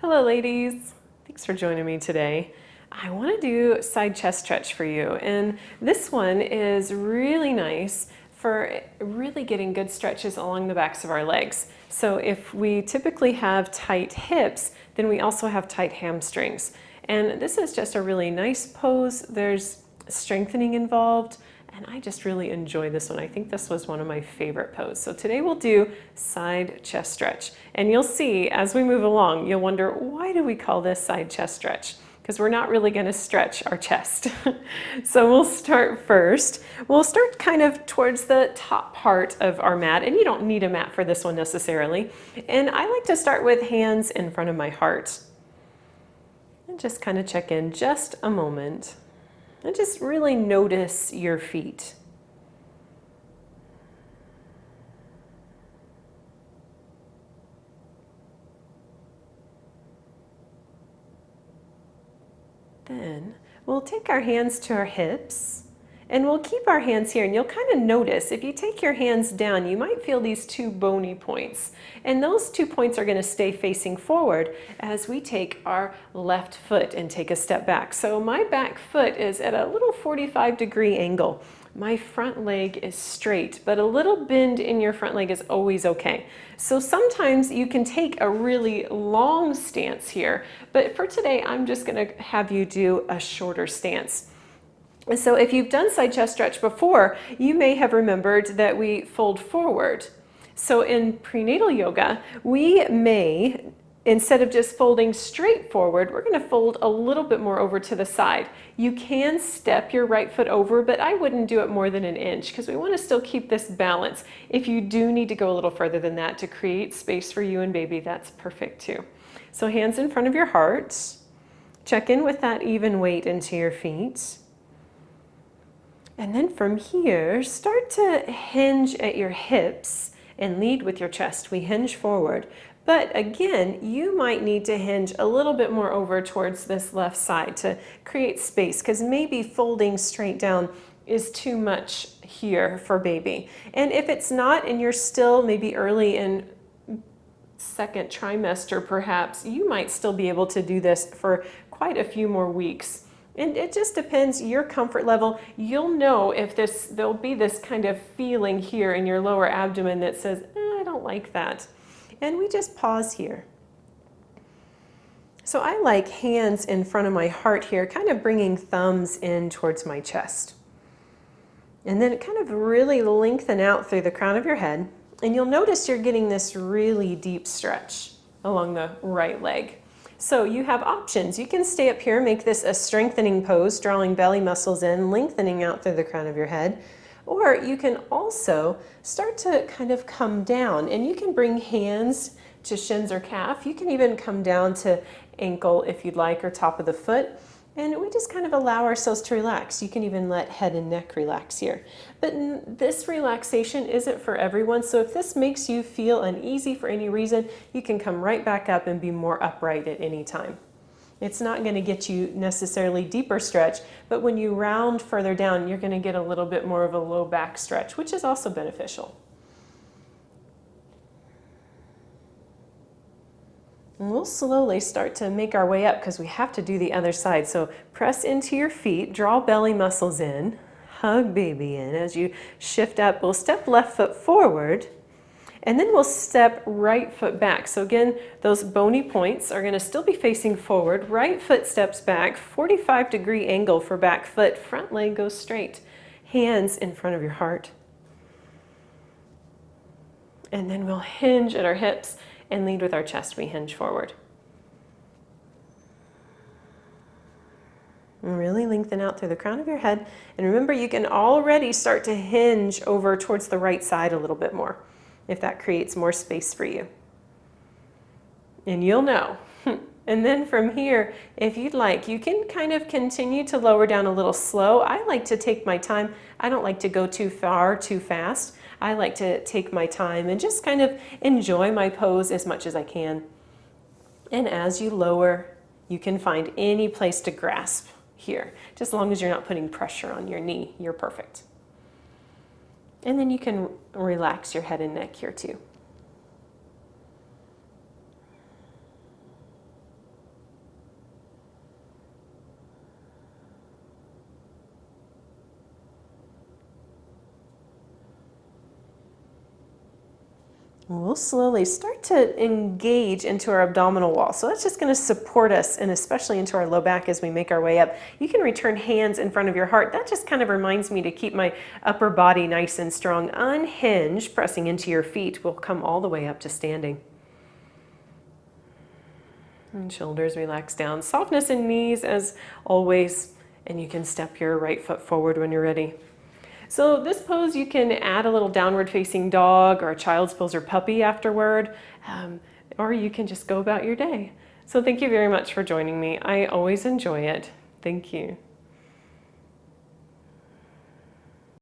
Hello ladies, thanks for joining me today. I want to do side chest stretch for you, and this one is really nice for really getting good stretches along the backs of our legs. So if we typically have tight hips, then we also have tight hamstrings. And this is just a really nice pose. There's strengthening involved, and I just really enjoy this one. I think this was one of my favorite poses. So today we'll do side chest stretch. And you'll see as we move along, you'll wonder, why do we call this side chest stretch? Because we're not really going to stretch our chest. So we'll start first. We'll start kind of towards the top part of our mat, and you don't need a mat for this one necessarily. And I like to start with hands in front of my heart. And just kind of check in just a moment. And just really notice your feet. Then we'll take our hands to our hips, and we'll keep our hands here, and you'll kind of notice if you take your hands down, you might feel these two bony points. And those 2 points are going to stay facing forward as we take our left foot and take a step back. So my back foot is at a little 45-degree angle. My front leg is straight, but a little bend in your front leg is always okay. So sometimes you can take a really long stance here, but for today, I'm just going to have you do a shorter stance. And so if you've done side chest stretch before, you may have remembered that we fold forward. So in prenatal yoga, we may, instead of just folding straight forward, we're going to fold a little bit more over to the side. You can step your right foot over, but I wouldn't do it more than an inch because we want to still keep this balance. If you do need to go a little further than that to create space for you and baby, that's perfect too. So hands in front of your heart. Check in with that even weight into your feet. And then from here, start to hinge at your hips and lead with your chest. We hinge forward. But again, you might need to hinge a little bit more over towards this left side to create space, because maybe folding straight down is too much here for baby. And if it's not, and you're still maybe early in second trimester perhaps, you might still be able to do this for quite a few more weeks. And it just depends your comfort level. You'll know if there'll be this kind of feeling here in your lower abdomen that says, I don't like that. And we just pause here. So I like hands in front of my heart here, kind of bringing thumbs in towards my chest. And then kind of really lengthen out through the crown of your head. And you'll notice you're getting this really deep stretch along the right leg. So you have options. You can stay up here, make this a strengthening pose, drawing belly muscles in, lengthening out through the crown of your head. Or you can also start to kind of come down, and you can bring hands to shins or calf. You can even come down to ankle if you'd like, or top of the foot. And we just kind of allow ourselves to relax. You can even let head and neck relax here. But this relaxation isn't for everyone, so if this makes you feel uneasy for any reason, you can come right back up and be more upright at any time. It's not going to get you necessarily deeper stretch, but when you round further down, you're going to get a little bit more of a low back stretch, which is also beneficial. And we'll slowly start to make our way up because we have to do the other side. So press into your feet, draw belly muscles in, hug baby in. As you shift up, we'll step left foot forward, and then we'll step right foot back. So again, those bony points are going to still be facing forward. Right foot steps back, 45-degree angle for back foot. Front leg goes straight. Hands in front of your heart. And then we'll hinge at our hips and lead with our chest. We hinge forward. And really lengthen out through the crown of your head. And remember, you can already start to hinge over towards the right side a little bit more, if that creates more space for you. And you'll know. And then from here, if you'd like, you can kind of continue to lower down a little slow. I like to take my time. I don't like to go too far, too fast. I like to take my time and just kind of enjoy my pose as much as I can. And as you lower, you can find any place to grasp here. Just as long as you're not putting pressure on your knee, you're perfect. And then you can relax your head and neck here too. We'll slowly start to engage into our abdominal wall. So that's just going to support us, and especially into our low back as we make our way up. You can return hands in front of your heart. That just kind of reminds me to keep my upper body nice and strong. Unhinge, pressing into your feet. We'll come all the way up to standing. And shoulders relax down. Softness in knees as always. And you can step your right foot forward when you're ready. So this pose, you can add a little downward facing dog or a child's pose or puppy afterward, or you can just go about your day. So thank you very much for joining me. I always enjoy it. Thank you.